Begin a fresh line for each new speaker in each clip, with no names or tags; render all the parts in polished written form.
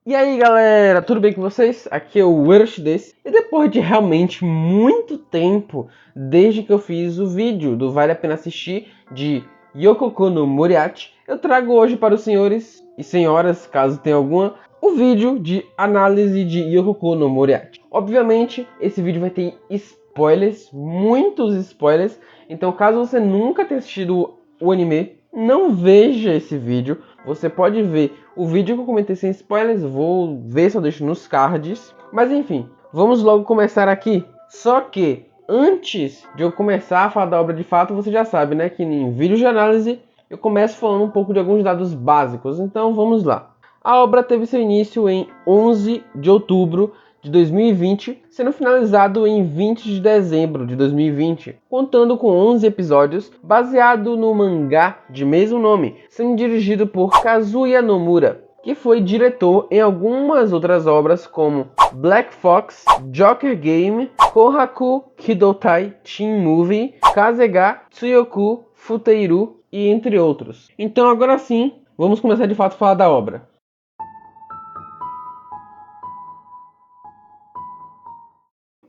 E aí galera, tudo bem com vocês? Aqui é o Erush e depois de realmente muito tempo, desde que eu fiz o vídeo do Vale a Pena Assistir de Yokoku no Moriarty, eu trago hoje para os senhores e senhoras, caso tenha alguma, o vídeo de análise de Yokoku no Moriarty. Obviamente, esse vídeo vai ter spoilers, muitos spoilers, então caso você nunca tenha assistido o anime, não veja esse vídeo. Você pode ver o vídeo que eu comentei sem spoilers, vou ver se eu deixo nos cards. Mas enfim, vamos logo começar aqui. Só que antes de eu começar a falar da obra de fato, você já sabe, né, que em vídeo de análise eu começo falando um pouco de alguns dados básicos. Então vamos lá. A obra teve seu início em 11 de outubro de 2020, sendo finalizado em 20 de dezembro de 2020, contando com 11 episódios, baseado no mangá de mesmo nome, sendo dirigido por Kazuya Nomura, que foi diretor em algumas outras obras como Black Fox, Joker Game, Kohaku Kidotai Teen Movie, Kazega Tsuyoku Futeiru e entre outros. Então agora sim, vamos começar de fato a falar da obra.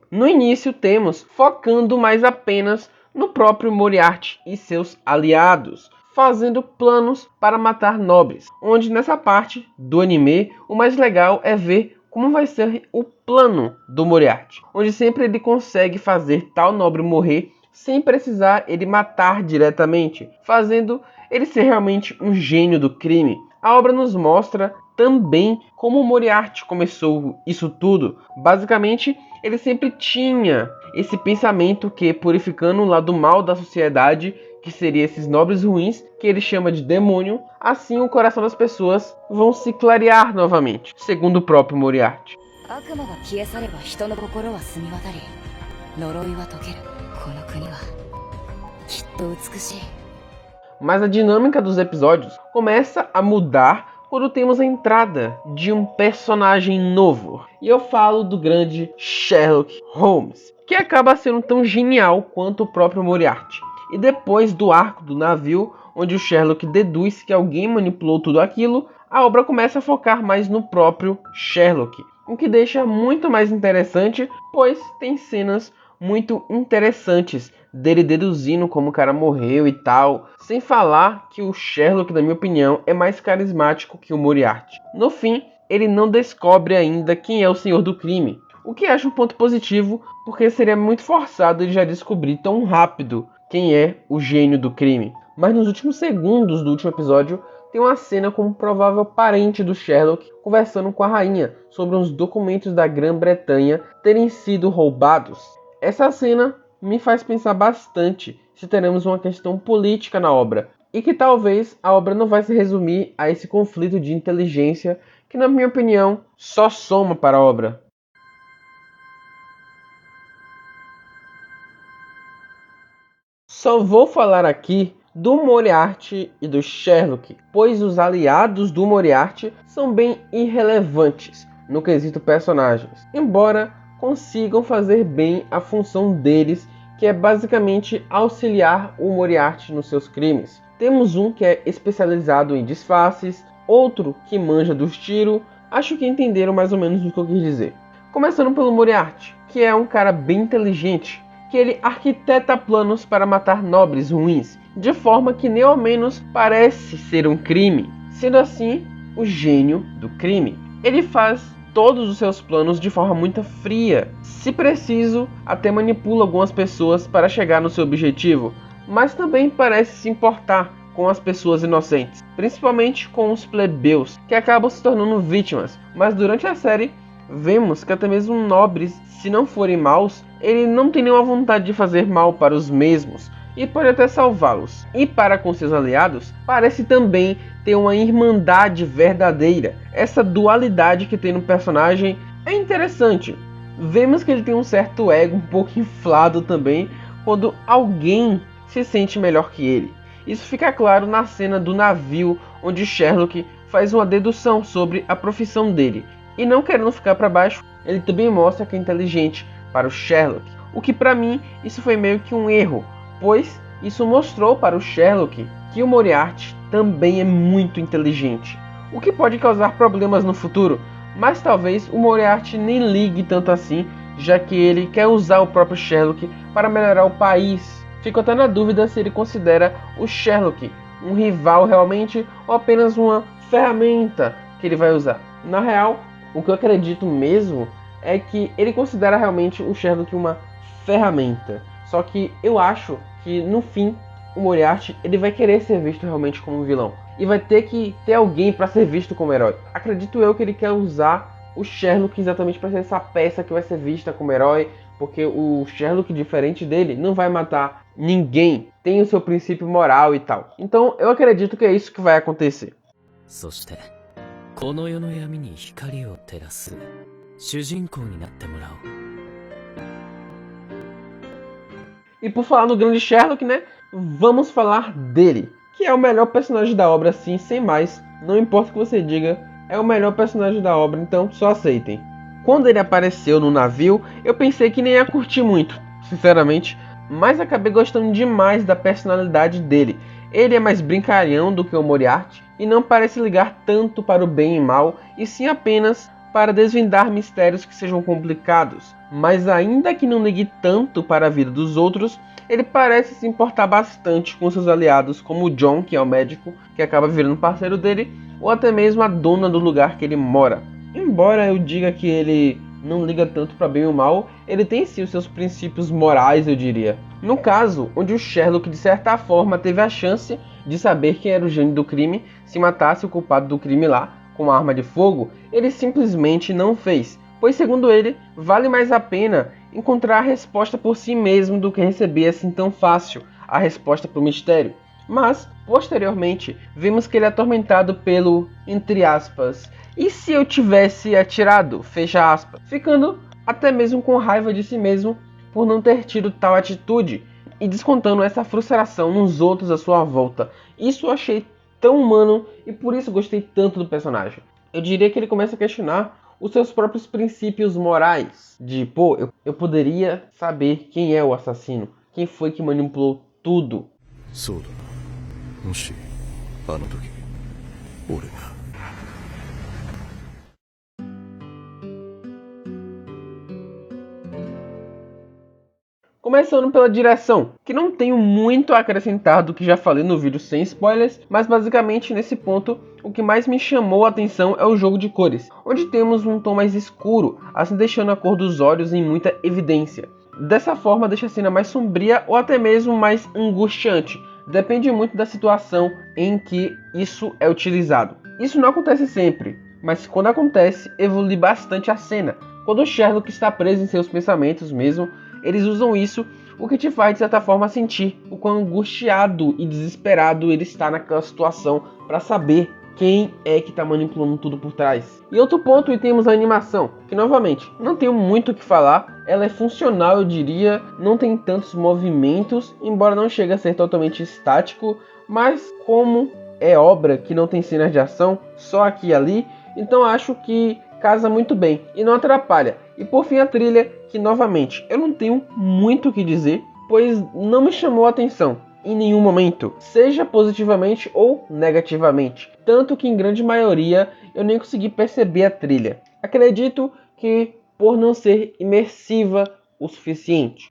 No início temos focando mais apenas no próprio Moriarty e seus aliados, fazendo planos para matar nobres, onde nessa parte do anime o mais legal é ver como vai ser o plano do Moriarty, onde sempre ele consegue fazer tal nobre morrer sem precisar ele matar diretamente, fazendo ele ser realmente um gênio do crime. A obra nos mostra também como o Moriarty começou isso tudo. Basicamente, ele sempre tinha esse pensamento que, purificando o lado mal da sociedade, que seria esses nobres ruins, que ele chama de demônio, assim o coração das pessoas vão se clarear novamente, segundo o próprio Moriarty. Mas a dinâmica dos episódios começa a mudar quando temos a entrada de um personagem novo. E eu falo do grande Sherlock Holmes, que acaba sendo tão genial quanto o próprio Moriarty. E depois do arco do navio, onde o Sherlock deduz que alguém manipulou tudo aquilo, a obra começa a focar mais no próprio Sherlock, o que deixa muito mais interessante, pois tem cenas muito interessantes dele deduzindo como o cara morreu e tal, sem falar que o Sherlock, na minha opinião, é mais carismático que o Moriarty. No fim, ele não descobre ainda quem é o senhor do crime, o que acho um ponto positivo, porque seria muito forçado ele já descobrir tão rápido quem é o gênio do crime. Mas nos últimos segundos do último episódio, tem uma cena com um provável parente do Sherlock conversando com a rainha sobre uns documentos da Grã-Bretanha terem sido roubados. Essa cena me faz pensar bastante se teremos uma questão política na obra, e que talvez a obra não vai se resumir a esse conflito de inteligência que, na minha opinião, só soma para a obra. Só vou falar aqui do Moriarty e do Sherlock, pois os aliados do Moriarty são bem irrelevantes no quesito personagens, embora consigam fazer bem a função deles, que é basicamente auxiliar o Moriarty nos seus crimes. Temos um que é especializado em disfarces, outro que manja dos tiros. Acho que entenderam mais ou menos o que eu quis dizer. Começando pelo Moriarty, que é um cara bem inteligente, que ele arquiteta planos para matar nobres ruins, de forma que nem ao menos parece ser um crime, sendo assim o gênio do crime. Ele faz todos os seus planos de forma muito fria, se preciso até manipula algumas pessoas para chegar no seu objetivo, mas também parece se importar com as pessoas inocentes, principalmente com os plebeus, que acabam se tornando vítimas. Mas durante a série, vemos que até mesmo nobres, se não forem maus, ele não tem nenhuma vontade de fazer mal para os mesmos, e pode até salvá-los. E para com seus aliados, parece também ter uma irmandade verdadeira. Essa dualidade que tem no personagem é interessante. Vemos que ele tem um certo ego um pouco inflado também, quando alguém se sente melhor que ele. Isso fica claro na cena do navio, onde Sherlock faz uma dedução sobre a profissão dele. E não querendo ficar para baixo, ele também mostra que é inteligente para o Sherlock. O que para mim, isso foi meio que um erro, pois isso mostrou para o Sherlock que o Moriarty também é muito inteligente, o que pode causar problemas no futuro, mas talvez o Moriarty nem ligue tanto assim, já que ele quer usar o próprio Sherlock para melhorar o país. Fico até na dúvida se ele considera o Sherlock um rival realmente ou apenas uma ferramenta que ele vai usar. Na real, o que eu acredito mesmo é que ele considera realmente o Sherlock uma ferramenta. Só que eu acho que no fim o Moriarty ele vai querer ser visto realmente como um vilão e vai ter que ter alguém para ser visto como herói. Acredito eu que ele quer usar o Sherlock exatamente para ser essa peça que vai ser vista como herói, porque o Sherlock, diferente dele, não vai matar ninguém, tem o seu princípio moral e tal. Então eu acredito que é isso que vai acontecer.
そしてこの世の闇に光を照らす主人公になってもらおう。
E por falar no grande Sherlock, né? Vamos falar dele, que é o melhor personagem da obra, sim, sem mais. Não importa o que você diga, é o melhor personagem da obra, então só aceitem. Quando ele apareceu no navio, eu pensei que nem ia curtir muito, sinceramente, mas acabei gostando demais da personalidade dele. Ele é mais brincalhão do que o Moriarty e não parece ligar tanto para o bem e mal, e sim apenas para desvendar mistérios que sejam complicados. Mas ainda que não ligue tanto para a vida dos outros, ele parece se importar bastante com seus aliados, como o John, que é o médico, que acaba virando parceiro dele, ou até mesmo a dona do lugar que ele mora. Embora eu diga que ele não liga tanto para bem ou mal, ele tem sim os seus princípios morais, eu diria. No caso, onde o Sherlock de certa forma teve a chance de saber quem era o gênio do crime se matasse o culpado do crime lá, com uma arma de fogo, ele simplesmente não fez, pois segundo ele, vale mais a pena encontrar a resposta por si mesmo do que receber assim tão fácil a resposta para o mistério. Mas, posteriormente, vimos que ele é atormentado pelo, entre aspas, e se eu tivesse atirado, fecha aspas, ficando até mesmo com raiva de si mesmo por não ter tido tal atitude e descontando essa frustração nos outros à sua volta. Isso eu achei tão humano e por isso gostei tanto do personagem. Eu diria que ele começa a questionar os seus próprios princípios morais. De, pô, eu poderia saber quem é o assassino. Quem foi que manipulou tudo.
そうだな。もしあの時俺が。
Começando pela direção, que não tenho muito a acrescentar do que já falei no vídeo sem spoilers, mas basicamente nesse ponto o que mais me chamou a atenção é o jogo de cores, onde temos um tom mais escuro, assim deixando a cor dos olhos em muita evidência. Dessa forma deixa a cena mais sombria ou até mesmo mais angustiante, depende muito da situação em que isso é utilizado. Isso não acontece sempre, mas quando acontece evolui bastante a cena. Quando o Sherlock está preso em seus pensamentos mesmo, eles usam isso, o que te faz de certa forma sentir o quão angustiado e desesperado ele está naquela situação para saber quem é que está manipulando tudo por trás. E outro ponto, e temos a animação, que novamente, não tenho muito o que falar, ela é funcional eu diria, não tem tantos movimentos, embora não chegue a ser totalmente estático, mas como é obra que não tem cenas de ação, só aqui e ali, então acho que casa muito bem e não atrapalha. E por fim a trilha, que novamente eu não tenho muito o que dizer, pois não me chamou a atenção em nenhum momento, seja positivamente ou negativamente, tanto que em grande maioria eu nem consegui perceber a trilha. Acredito que por não ser imersiva o suficiente.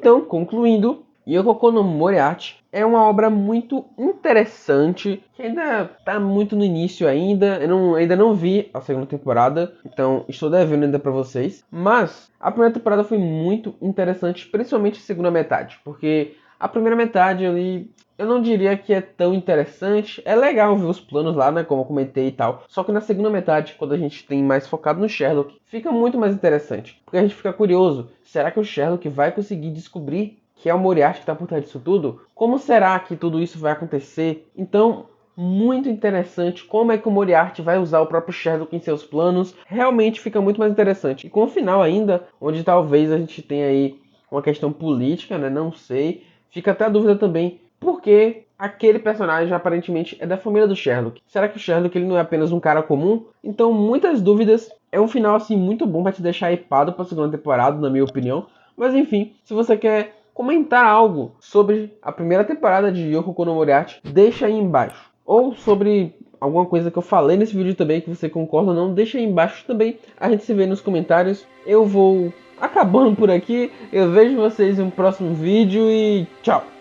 Então, concluindo, Yokoko no Moriarty é uma obra muito interessante, que ainda está muito no início ainda. Eu ainda não vi a segunda temporada, então estou devendo ainda para vocês. Mas a primeira temporada foi muito interessante, principalmente a segunda metade, porque a primeira metade ali eu não diria que é tão interessante. É legal ver os planos lá, né, como eu comentei e tal. Só que na segunda metade, quando a gente tem mais focado no Sherlock, fica muito mais interessante, porque a gente fica curioso. Será que o Sherlock vai conseguir descobrir que é o Moriarty que está por trás disso tudo? Como será que tudo isso vai acontecer? Então, muito interessante como é que o Moriarty vai usar o próprio Sherlock em seus planos. Realmente fica muito mais interessante. E com o final ainda, onde talvez a gente tenha aí uma questão política, né? Não sei. Fica até a dúvida também, porque aquele personagem aparentemente é da família do Sherlock. Será que o Sherlock ele não é apenas um cara comum? Então, muitas dúvidas. É um final assim muito bom para te deixar hypado para a segunda temporada, na minha opinião. Mas enfim, se você quer comentar algo sobre a primeira temporada de Yokoko no Moriarty, deixa aí embaixo. Ou sobre alguma coisa que eu falei nesse vídeo também, que você concorda ou não, deixa aí embaixo também. A gente se vê nos comentários. Eu vou acabando por aqui. Eu vejo vocês em um próximo vídeo e tchau!